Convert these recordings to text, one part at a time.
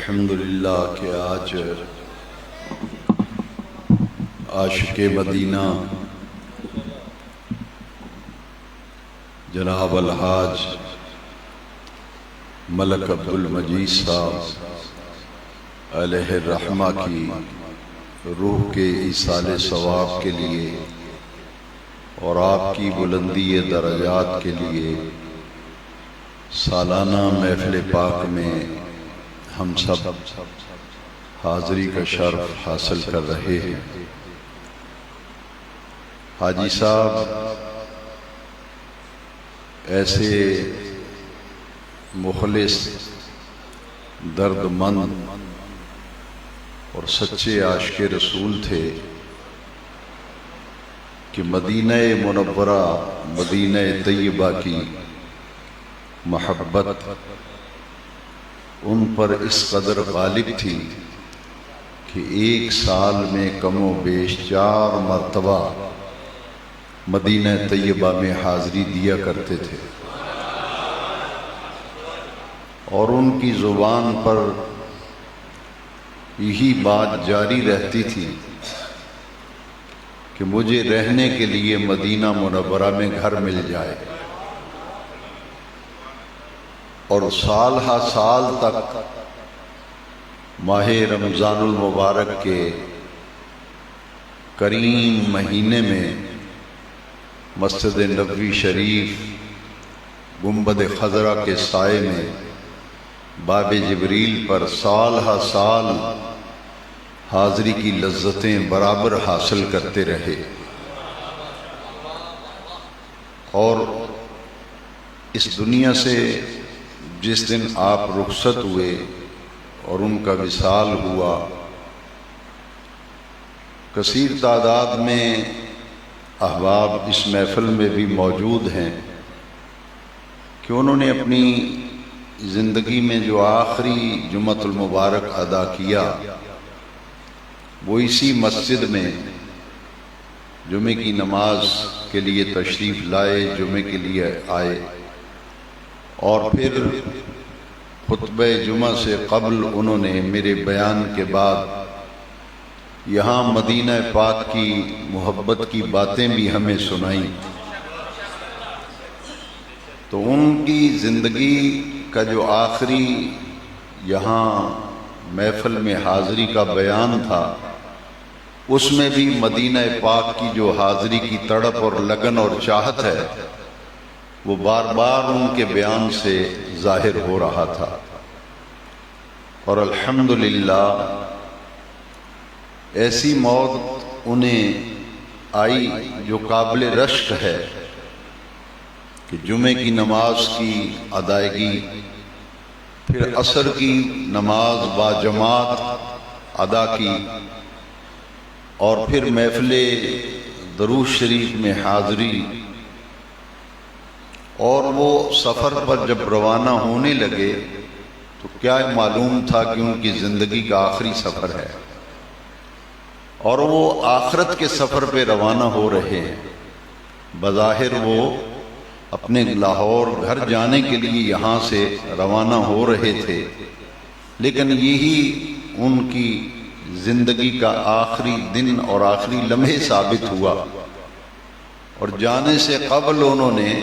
الحمدللہ کہ آج عاشق مدینہ جناب الحاج ملک عبدالمجید صاحب علیہ الرحمہ کی روح کے ایصال ثواب کے لیے اور آپ کی بلندی درجات کے لیے سالانہ محفل پاک میں ہم سب حاضری کا شرف حاصل کر رہے ہیں۔ حاجی صاحب ایسے مخلص، درد مند اور سچے عاشق رسول تھے کہ مدینہ منورہ، مدینہ طیبہ کی محبت ان پر اس قدر غالب تھی کہ ایک سال میں کم و بیش 4 مرتبہ مدینہ طیبہ میں حاضری دیا کرتے تھے، اور ان کی زبان پر یہی بات جاری رہتی تھی کہ مجھے رہنے کے لیے مدینہ منورہ میں گھر مل جائے، اور سال ہا سال تک ماہ رمضان المبارک کے کریم مہینے میں مسجد نبوی شریف گنبد خضرا کے سائے میں باب جبریل پر سال ہا سال حاضری کی لذتیں برابر حاصل کرتے رہے، اور اس دنیا سے جس دن آپ رخصت ہوئے اور ان کا وصال ہوا، کثیر تعداد میں احباب اس محفل میں بھی موجود ہیں کہ انہوں نے اپنی زندگی میں جو آخری جمعۃ المبارک ادا کیا وہ اسی مسجد میں جمعے کی نماز کے لیے تشریف لائے، جمعے کے لیے آئے، اور پھر خطبہ جمعہ سے قبل انہوں نے میرے بیان کے بعد یہاں مدینہ پاک کی محبت کی باتیں بھی ہمیں سنائیں۔ تو ان کی زندگی کا جو آخری یہاں محفل میں حاضری کا بیان تھا، اس میں بھی مدینہ پاک کی جو حاضری کی تڑپ اور لگن اور چاہت ہے وہ بار بار ان کے بیان سے ظاہر ہو رہا تھا، اور الحمدللہ ایسی موت انہیں آئی جو قابل رشک ہے کہ جمعے کی نماز کی ادائیگی، پھر عصر کی نماز با جماعت ادا کی، اور پھر محفل درود شریف میں حاضری، اور وہ سفر پر جب روانہ ہونے لگے تو کیا معلوم تھا کہ ان کی زندگی کا آخری سفر ہے، اور وہ آخرت کے سفر پہ روانہ ہو رہے ہیں۔ بظاہر وہ اپنے لاہور گھر جانے کے لیے یہاں سے روانہ ہو رہے تھے، لیکن یہی ان کی زندگی کا آخری دن اور آخری لمحے ثابت ہوا، اور جانے سے قبل انہوں نے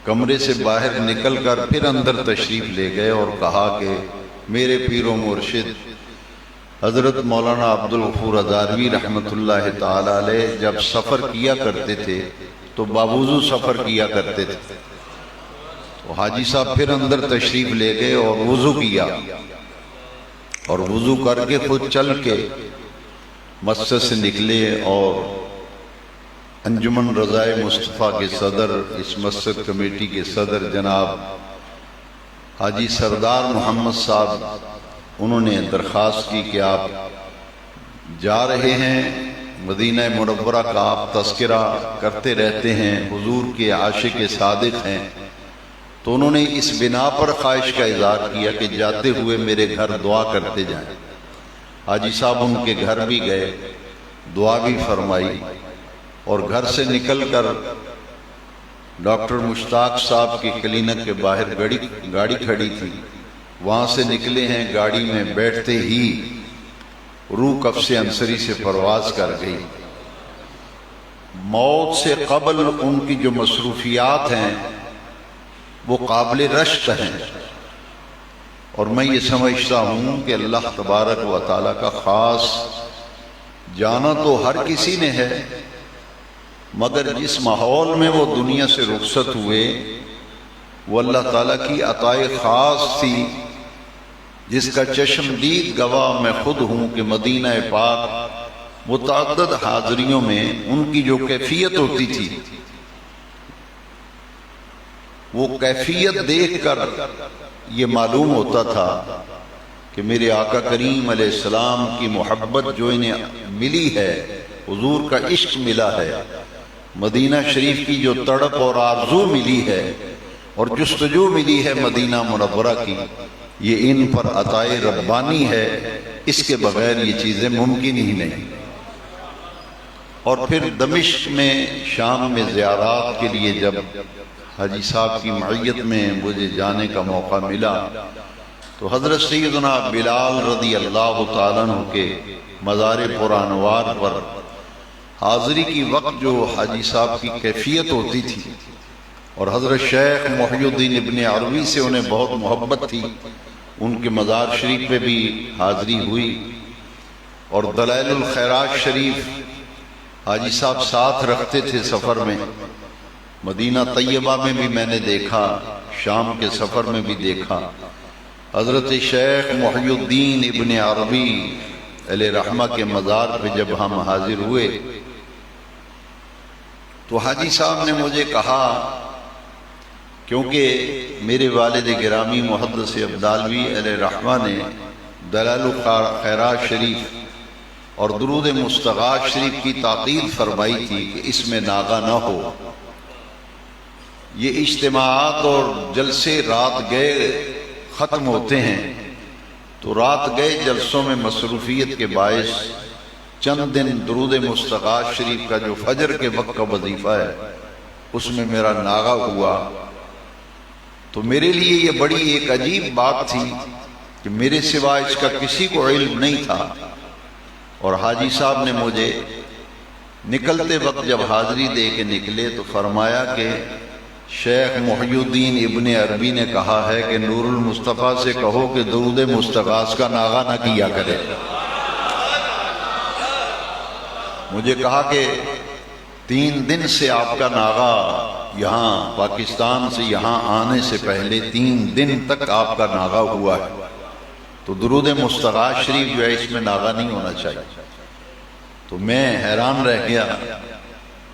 کمرے سے باہر نکل کر پھر اندر تشریف لے گئے اور کہا کہ میرے پیر و مرشد حضرت مولانا عبدالغفور ہزاروی رحمۃ اللہ تعالی علیہ جب سفر کیا کرتے تھے تو باوضو سفر کیا کرتے تھے، تو حاجی صاحب پھر اندر تشریف لے گئے اور وضو کیا، اور وضو کر کے خود چل کے مسجد سے نکلے، اور انجمن رضائے مصطفیٰ کے صدر، اس مسجد کمیٹی کے صدر جناب حاجی سردار محمد صاحب، انہوں نے درخواست کی کہ آپ جا رہے ہیں مدینہ منورہ کا، آپ تذکرہ کرتے رہتے ہیں، حضور کے عاشق صادق ہیں، تو انہوں نے اس بنا پر خواہش کا اظہار کیا کہ جاتے ہوئے میرے گھر دعا کرتے جائیں۔ حاجی صاحب ان کے گھر بھی گئے، دعا بھی فرمائی، اور گھر سے نکل کر ڈاکٹر مشتاق صاحب کی کلینک کے باہر گاڑی کھڑی تھی، وہاں سے نکلے ہیں، گاڑی میں بیٹھتے ہی روح قفص انصری سے پرواز کر گئی۔ موت سے قبل ان کی جو مصروفیات ہیں وہ قابل رشک ہیں، اور میں یہ سمجھتا ہوں کہ اللہ تبارک و تعالیٰ کا خاص جانا تو ہر کسی نے ہے، مگر جس ماحول میں وہ دنیا سے رخصت ہوئے وہ اللہ تعالیٰ کی عطائے خاص تھی، جس کا چشمدید گواہ میں خود ہوں کہ مدینہ پاک متعدد حاضریوں میں ان کی جو کیفیت ہوتی تھی، وہ کیفیت دیکھ کر یہ معلوم ہوتا تھا کہ میرے آقا کریم علیہ السلام کی محبت جو انہیں ملی ہے، حضور کا عشق ملا ہے، مدینہ شریف کی جو تڑپ اور آرزو ملی ہے اور جستجو ملی ہے مدینہ منورہ کی، یہ ان پر عطائے ربانی ہے، اس کے بغیر یہ چیزیں ممکن ہی نہیں۔ اور پھر دمشق میں، شام میں زیارات کے لیے جب حاجی صاحب کی معیت میں مجھے جانے کا موقع ملا تو حضرت سیدنا بلال رضی اللہ تعالیٰ عنہ کے مزار پرانوار پر حاضری کی وقت جو حاجی صاحب کی کیفیت ہوتی تھی، اور حضرت شیخ محی الدین ابن عربی سے انہیں بہت محبت تھی، ان کے مزار شریف پہ بھی حاضری ہوئی، اور دلائل الخیرات شریف حاجی صاحب ساتھ رکھتے تھے سفر میں، مدینہ طیبہ میں بھی میں نے دیکھا، شام کے سفر میں بھی دیکھا۔ حضرت شیخ محی الدین ابن عربی علیہ رحمہ کے مزار پہ جب ہم حاضر ہوئے تو حاجی صاحب نے مجھے کہا، کیونکہ میرے والد گرامی محدث عبدالوی علیہ رحمہ نے دلائل الخیرات شریف اور درود مستغاث شریف کی تاکید فرمائی تھی کہ اس میں ناغہ نہ ہو۔ یہ اجتماعات اور جلسے رات گئے ختم ہوتے ہیں، تو رات گئے جلسوں میں مصروفیت کے باعث چند دن درود مستغاث شریف کا جو فجر کے وقت کا وظیفہ ہے اس میں میرا ناغہ ہوا، تو میرے لیے یہ بڑی ایک عجیب بات تھی کہ میرے سوا اس کا کسی کو علم نہیں تھا، اور حاجی صاحب نے مجھے نکلتے وقت جب حاضری دے کے نکلے تو فرمایا کہ شیخ محی الدین ابن عربی نے کہا ہے کہ نور المصطفیٰ سے کہو کہ درود مستغاث کا ناغہ نہ کیا کرے۔ مجھے کہا کہ 3 دن سے آپ کا ناغہ یہاں پاکستان سے یہاں آنے سے پہلے 3 دن تک آپ کا ناغہ ہوا ہے، تو درود مستغاث شریف جو ہے اس میں ناغہ نہیں ہونا چاہیے۔ تو میں حیران رہ گیا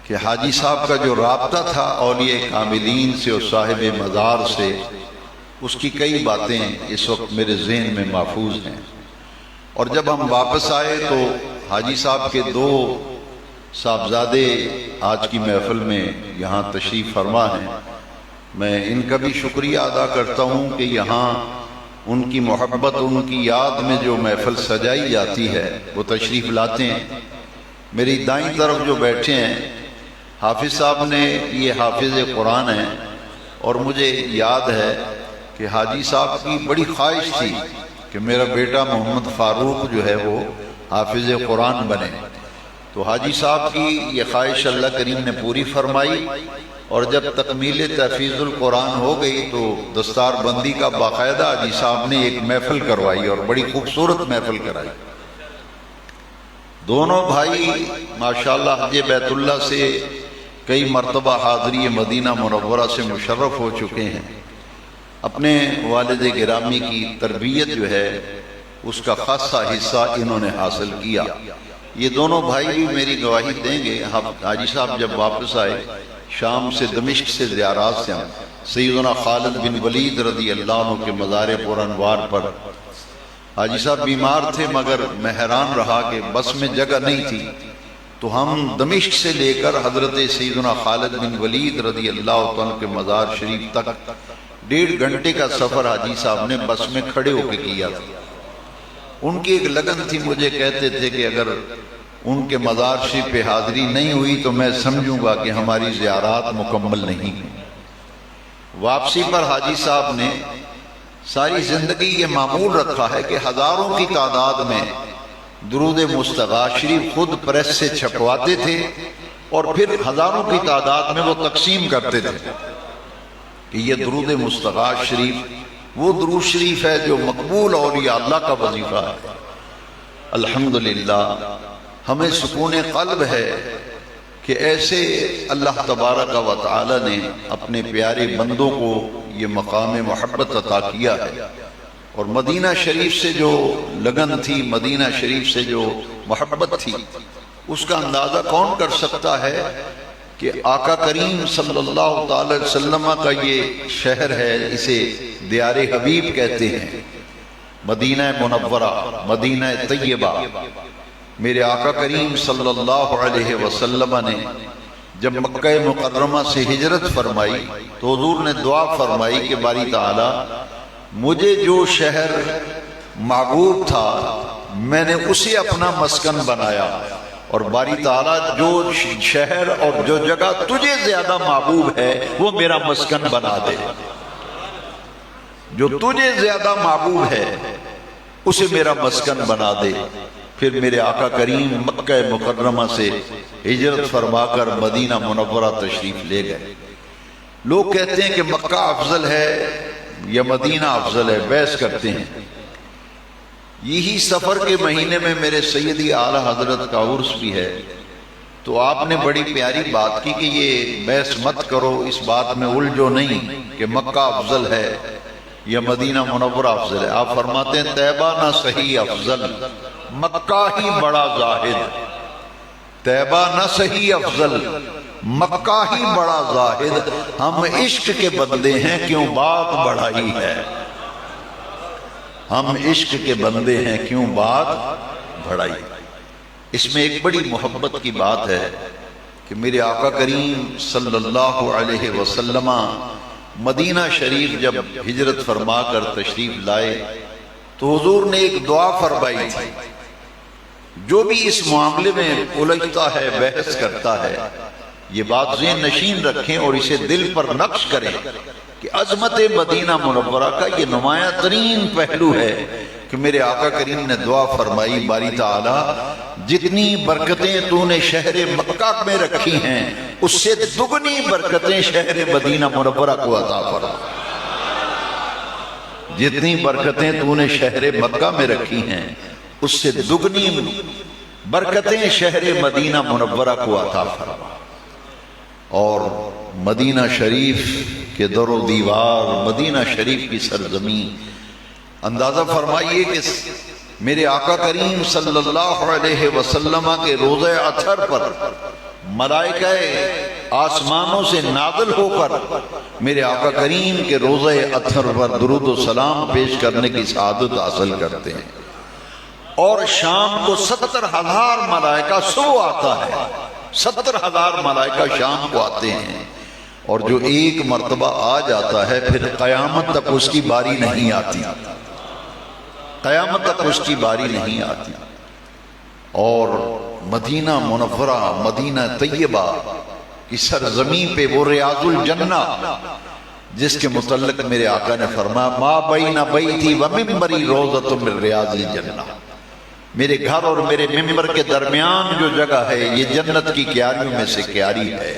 کہ حاجی صاحب کا جو رابطہ تھا اولیاء کاملین سے اور صاحب مزار سے، اس کی کئی باتیں اس وقت میرے ذہن میں محفوظ ہیں۔ اور جب ہم واپس آئے تو حاجی صاحب کے 2 صاحبزادے آج کی محفل میں یہاں تشریف فرما ہیں، میں ان کا بھی شکریہ ادا کرتا ہوں کہ یہاں ان کی محبت، ان کی یاد میں جو محفل سجائی جاتی ہے وہ تشریف لاتے ہیں۔ میری دائیں طرف جو بیٹھے ہیں حافظ صاحب نے، یہ حافظ قرآن ہیں، اور مجھے یاد ہے کہ حاجی صاحب کی بڑی خواہش تھی کہ میرا بیٹا محمد فاروق جو ہے وہ حافظ قرآن بنے، تو حاجی صاحب کی یہ خواہش اللہ کریم نے پوری فرمائی، اور جب تکمیل تحفیظ القرآن ہو گئی تو دستار بندی کا باقاعدہ حاجی صاحب نے ایک محفل کروائی اور بڑی خوبصورت محفل کرائی۔ دونوں بھائی ماشاءاللہ حج بیت اللہ سے کئی مرتبہ حاضری مدینہ منورہ سے مشرف ہو چکے ہیں، اپنے والد گرامی کی تربیت جو ہے اس کا خاصا حصہ انہوں نے حاصل کیا۔ یہ دونوں بھائی بھی میری گواہی دیں گے۔ حاجی صاحب جب واپس آئے شام سے، دمشق سے زیارات سے، سیدنا خالد بن ولید رضی اللہ عنہ کے مزار پرانوار پر حاجی صاحب بیمار تھے، مگر میں حیران رہا کہ بس میں جگہ نہیں تھی، تو ہم دمشق سے لے کر حضرت سیدنا خالد بن ولید رضی اللہ عنہ کے مزار شریف تک 1.5 گھنٹے کا سفر حاجی صاحب نے بس میں کھڑے ہو کے کیا تھا۔ ان کی ایک لگن تھی، مجھے کہتے تھے کہ اگر ان کے مزار شریف پہ حاضری نہیں ہوئی تو میں سمجھوں گا کہ ہماری زیارات مکمل نہیں ہوئی۔ واپسی پر حاجی صاحب نے ساری زندگی یہ معمول رکھا ہے کہ ہزاروں کی تعداد میں درود مصطفیٰ شریف خود پریس سے چھپواتے تھے اور پھر ہزاروں کی تعداد میں وہ تقسیم کرتے تھے کہ یہ درود مصطفیٰ شریف وہ درود شریف ہے جو مقبول اولیاء اللہ کا وظیفہ ہے۔ الحمدللہ ہمیں سکون قلب ہے کہ ایسے اللہ تبارک و تعالی نے اپنے پیارے بندوں کو یہ مقام محبت عطا کیا ہے، اور مدینہ شریف سے جو لگن تھی، مدینہ شریف سے جو محبت تھی، اس کا اندازہ کون کر سکتا ہے کہ آقا کریم صلی اللہ تعالی وسلم کا یہ شہر ہے، اسے دیار حبیب کہتے ہیں، مدینہ منورہ، مدینہ طیبہ۔ میرے آقا کریم صلی اللہ علیہ وسلم نے جب مکہ مکرمہ سے ہجرت فرمائی تو حضور نے دعا فرمائی کہ باری تعالی مجھے جو شہر محبوب تھا میں نے اسے اپنا مسکن بنایا، اور باری تعالی جو شہر اور جو جگہ تجھے زیادہ محبوب ہے وہ میرا مسکن بنا دے، جو تجھے زیادہ محبوب ہے اسے میرا مسکن بنا دے۔ پھر میرے آقا کریم مکہ مکرمہ سے ہجرت فرما کر مدینہ منورہ تشریف لے گئے۔ لوگ کہتے ہیں کہ مکہ افضل ہے یا مدینہ افضل ہے، بحث کرتے ہیں۔ یہی سفر کے مہینے میں میرے سیدی اعلیٰ حضرت کا عرس بھی ہے، تو آپ نے بڑی پیاری بات کی کہ یہ بحث مت کرو، اس بات میں الجھو نہیں کہ مکہ افضل ہے یا مدینہ منورہ افضل ہے۔ آپ فرماتے ہیں طیبہ نہ صحیح افضل، مکہ ہی بڑا زاہد، طیبہ نہ صحیح افضل، مکہ ہی بڑا زاہد، ہم عشق کے بندے ہیں کیوں بات بڑھائی ہے، ہم عشق کے بندے ہیں کیوں بات بڑھائی۔ اس میں ایک بڑی محبت کی بات ہے کہ میرے آقا کریم صلی اللہ علیہ وسلم مدینہ شریف جب ہجرت فرما کر تشریف لائے تو حضور نے ایک دعا فرمائی تھی۔ جو بھی اس معاملے میں الجھتا ہے، بحث کرتا ہے، یہ بات ذہن نشین رکھیں اور اسے دل پر نقش کریں کہ عظمت مدینہ منورہ کا یہ نمایاں ترین پہلو ہے کہ میرے آقا کریم نے دعا فرمائی باری تعالی جتنی برکتیں تو نے شہر مکہ میں رکھی ہیں اس سے دگنی برکتیں شہر مدینہ منورہ کو عطا فرما۔ جتنی برکتیں تو نے شہر مکہ میں رکھی ہیں اس سے دگنی برکتیں شہر مدینہ منورہ کو عطا فرما۔ اور مدینہ شریف کے در و دیوار، مدینہ شریف کی سرزمین، اندازہ فرمائیے کہ میرے آقا کریم صلی اللہ علیہ وسلم کے روضہ اطہر پر ملائکہ آسمانوں سے نازل ہو کر میرے آقا کریم کے روضہ اطہر پر درود و سلام پیش کرنے کی سعادت حاصل کرتے ہیں، اور شام کو 70,000 ملائکہ صبح آتا ہے، 70,000 ملائکہ شام کو آتے ہیں، اور جو ایک مرتبہ آ جاتا ہے پھر قیامت تک اس کی باری نہیں آتی، قیامت تک اس کی باری نہیں آتی۔ اور مدینہ منورہ، مدینہ طیبہ کی سرزمین پہ وہ ریاض الجنہ جس کے متعلق میرے آقا نے فرمایا ما بین بیتی و ممبری روضۃ من ریاض الجنہ، میرے گھر اور میرے ممبر کے درمیان جو جگہ ہے یہ جنت کی کیاریوں میں سے کیاری ہے۔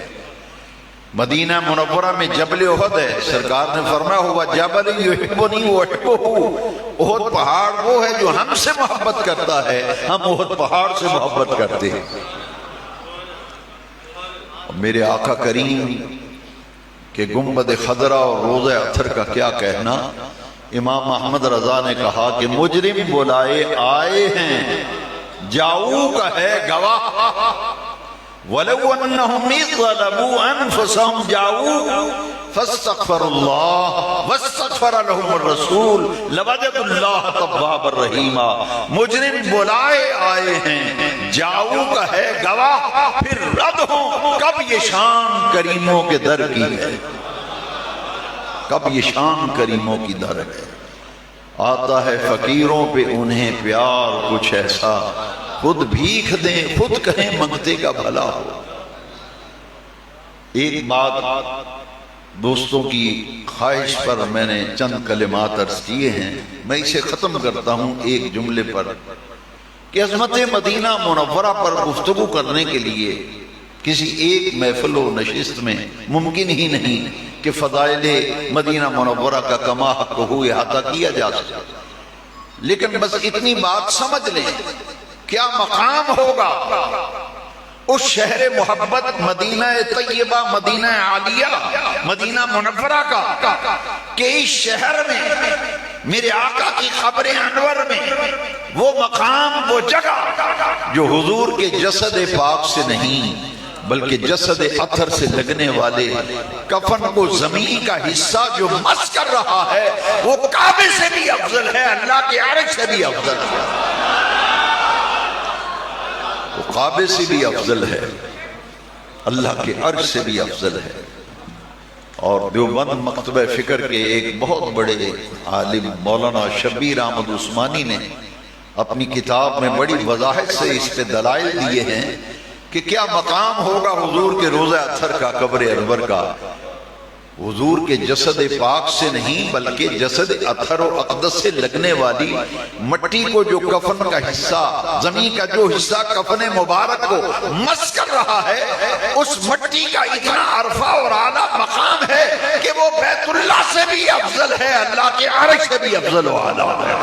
مدینہ منورہ میں جبل احد ہے، سرکار نے فرمایا ہوا جبل یحبنی واحبہ، احد پہاڑ وہ ہے جو ہم سے محبت کرتا ہے، ہم احد پہاڑ سے محبت کرتے ہیں۔ میرے آقا کریم کے گنبد خضرا اور روضہ اطہر کا کیا کہنا۔ امام احمد رضا نے کہا کہ مجرم بلائے آئے ہیں، جاؤ کا ہے گواہ، وَلَوْ أَنَّهُمْ إِذْ ظَلَمُوا أَنفُسَهُمْ جَاءُوا فَاسْتَغْفَرُوا اللَّهَ وَاسْتَغْفَرَ لَهُمُ الرَّسُولُ لَوَجَدُوا اللَّهَ تَوَّابًا رَحِيمًا۔ مجرم بلائے آئے ہیں، جاؤ کا ہے گواہ، پھر رد ہوں کب یہ شان کریموں کے در کی ہے، کب یہ شان کریموں کی در ہے۔ آتا ہے فقیروں پہ انہیں پیار کچھ ایسا، خود بھیک دیں خود کہیں منگتے کا بھلا ہو۔ ایک بات دوستوں کی خواہش پر میں نے چند کلمات عرض کیے ہیں. میں اسے ختم کرتا ہوں ایک جملے پر کہ عظمت مدینہ منورہ پر گفتگو کرنے کے لیے کسی ایک محفل و نشست میں ممکن ہی نہیں کہ فضائل مدینہ منورہ کا کما حق ہوئے احاطہ کیا جا سکے. لیکن بس اتنی بات سمجھ لیں، کیا مقام ہوگا اس شہر محبت مدینہ طیبہ، مدینہ عالیہ، مدینہ منورہ کا کہ اس شہر میں میرے آقا کی قبر انور میں وہ مقام، وہ جگہ جو حضور کے جسد پاک سے نہیں بلکہ جسد اثر سے لگنے والے کفن کو زمین کا حصہ جو مس کر رہا ہے وہ کعبے سے بھی افضل ہے، اللہ کے عرش سے بھی افضل ہے، وہ کعبے سے بھی افضل ہے، اللہ کے عرش سے بھی افضل ہے. اور دیوبند مکتبہ فکر کے ایک بہت بڑے عالم مولانا شبیر احمد عثمانی نے اپنی کتاب میں بڑی وضاحت سے اس پہ دلائل دیے ہیں کہ کیا مقام ہوگا حضور کے روضہ اطہر کا، قبر انور کا. حضور کے جسد پاک سے نہیں بلکہ جسد اطہر و اقدس سے لگنے والی مٹی کو جو کفن کا حصہ، زمین کا جو حصہ کفن مبارک کو مس کر رہا ہے، اس مٹی کا اتنا عرفہ اور اعلیٰ مقام ہے کہ وہ بیت اللہ سے بھی افضل ہے، اللہ کے عرش سے بھی افضل و اعلیٰ ہے.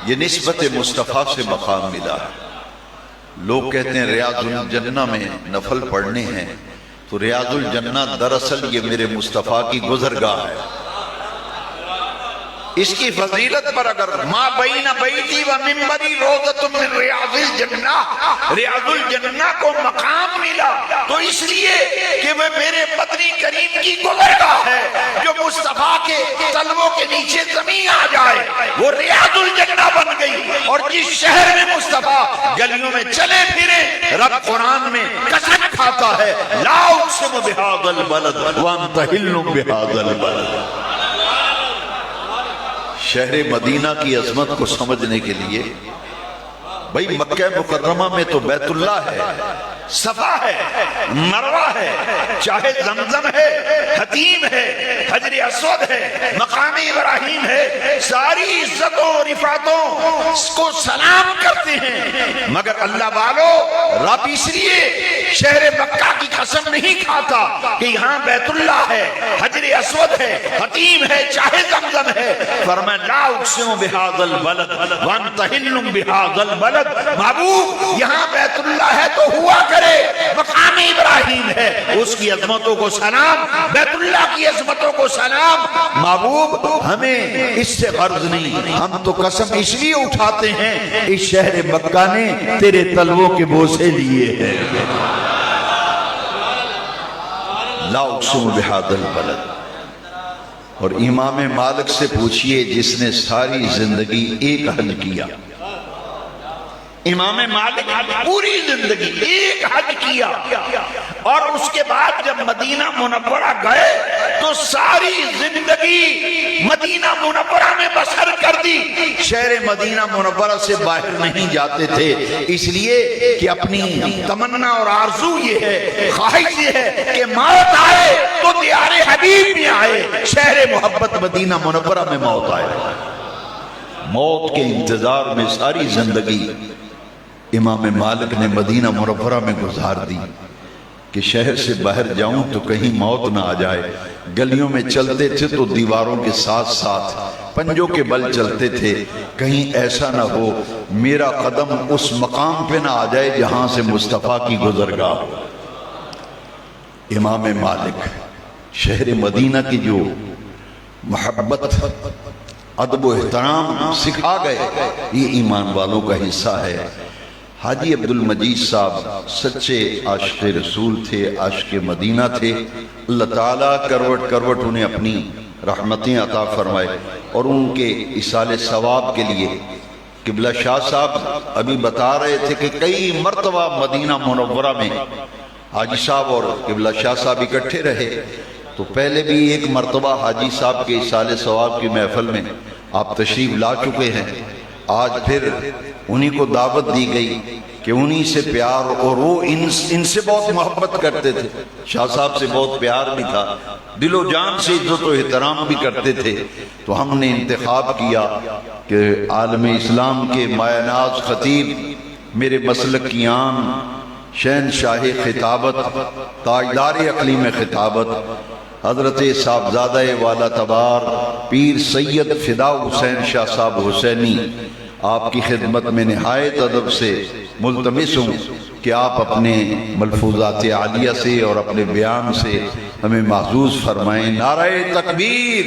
یہ نسبت مصطفیٰ سے مقام ملا ہے. لوگ کہتے ہیں ریاض الجنہ میں نفل پڑھنے ہیں، تو ریاض الجنہ دراصل یہ میرے مصطفیٰ کی گزرگاہ ہے. اس کی فضیلت پر اگر ما بین بیتی و منبری روضۃ من ریاض الجنہ، ریاض الجنہ کو مقام ملا تو اس لیے کہ وہ میرے مدنی کریم کی گزرگاہ ہے. جو مصطفیٰ کے تلووں کے نیچے زمین آ جائے وہ ریاض الجنہ بن گئی. اور جس شہر میں مصطفیٰ گلیوں میں چلے پھرے، رب قرآن میں قسم کھاتا ہے لا اقسم بہذا البلد وانت حل بہذا البلد. شہر مدینہ کی عظمت کو سمجھنے کے لیے بھئی مکہ مکرمہ میں تو بیت اللہ ہے، صفا ہے، مروہ ہے، چاہے زمزم ہے، حتیم ہے، حجر اسود ہے، مقام ابراہیم ہے، ساری عزتوں و رفعتوں کو سلام کرتے ہیں. مگر اللہ والو، رب اس لیے شہر مکہ کی قسم نہیں کھاتا کہ یہاں بیت اللہ ہے، حجر اسود ہے، حتیم ہے، چاہے زمزم ہے. فرمایا لا اقسم بہذا البلد وانت حل بہذا البلد. محبوب یہاں بیت اللہ ہے تو ہوا کرے، مقام ابراہیم ہے، اس کی عظمتوں کو سلام، بیت اللہ کی عظمتوں کو سلام. محبوب ہمیں اس سے غرض نہیں، ہم تو قسم اس لیے اٹھاتے ہیں اس شہر مکہ نے تیرے تلووں کے بوسے لیے ہیں. لا اقسم بہذا البلد. اور امام مالک سے پوچھئے جس نے ساری زندگی ایک حج کیا، امام مالک پوری زندگی ایک حج کیا اور اس کے بعد جب مدینہ منورہ گئے تو ساری زندگی مدینہ منورہ میں بسر کر دی. شہر مدینہ منورہ سے باہر نہیں جاتے تھے، اس لیے کہ اپنی تمنا اور آرزو یہ ہے، خواہش یہ ہے کہ موت آئے تو دیار حبیب میں آئے، شہر محبت مدینہ منورہ میں موت آئے. موت کے انتظار میں ساری زندگی امام مالک نے مدینہ منورہ میں گزار دی کہ شہر سے باہر جاؤں تو کہیں موت نہ آ جائے. گلیوں میں چلتے تھے تو دیواروں کے ساتھ ساتھ پنجوں کے بل چلتے تھے، کہیں ایسا نہ ہو میرا قدم اس مقام پہ نہ آ جائے جہاں سے مصطفیٰ کی گزرگاہ ہو. امام مالک شہر مدینہ کی جو محبت، ادب و احترام سکھا گئے، یہ ایمان والوں کا حصہ ہے. حاجی عبد المجید صاحب سچے عاشق رسول تھے، عاشق مدینہ تھے. اللہ تعالیٰ کروٹ کروٹ انہیں اپنی رحمتیں عطا فرمائے. اور ان کے اصال ثواب کے لیے قبلہ شاہ صاحب ابھی بتا رہے تھے کہ کئی مرتبہ مدینہ منورہ میں حاجی صاحب اور قبلہ شاہ صاحب اکٹھے رہے. تو پہلے بھی ایک مرتبہ حاجی صاحب کے اصال ثواب کی محفل میں آپ تشریف لا چکے ہیں. آج پھر انہی کو دعوت دی گئی کہ انہی سے پیار، اور وہ ان سے بہت محبت کرتے تھے، شاہ صاحب سے بہت پیار بھی تھا، دل و جان سے عزت و احترام بھی کرتے تھے۔ تو ہم نے انتخاب کیا کہ عالم اسلام کے مایہ ناز خطیب، میرے مسلک کی آن، شہنشاہ خطابت، تاجدار اقلیم خطابت، حضرت صاحبزادہ والا تبار پیر سید فدا حسین شاہ صاحب حسینی، آپ کی خدمت میں نہایت ادب سے ملتمس ہوں کہ آپ اپنے ملفوظات عالیہ سے اور اپنے بیان سے ہمیں محظوظ فرمائیں۔ نعرہ تکبیر!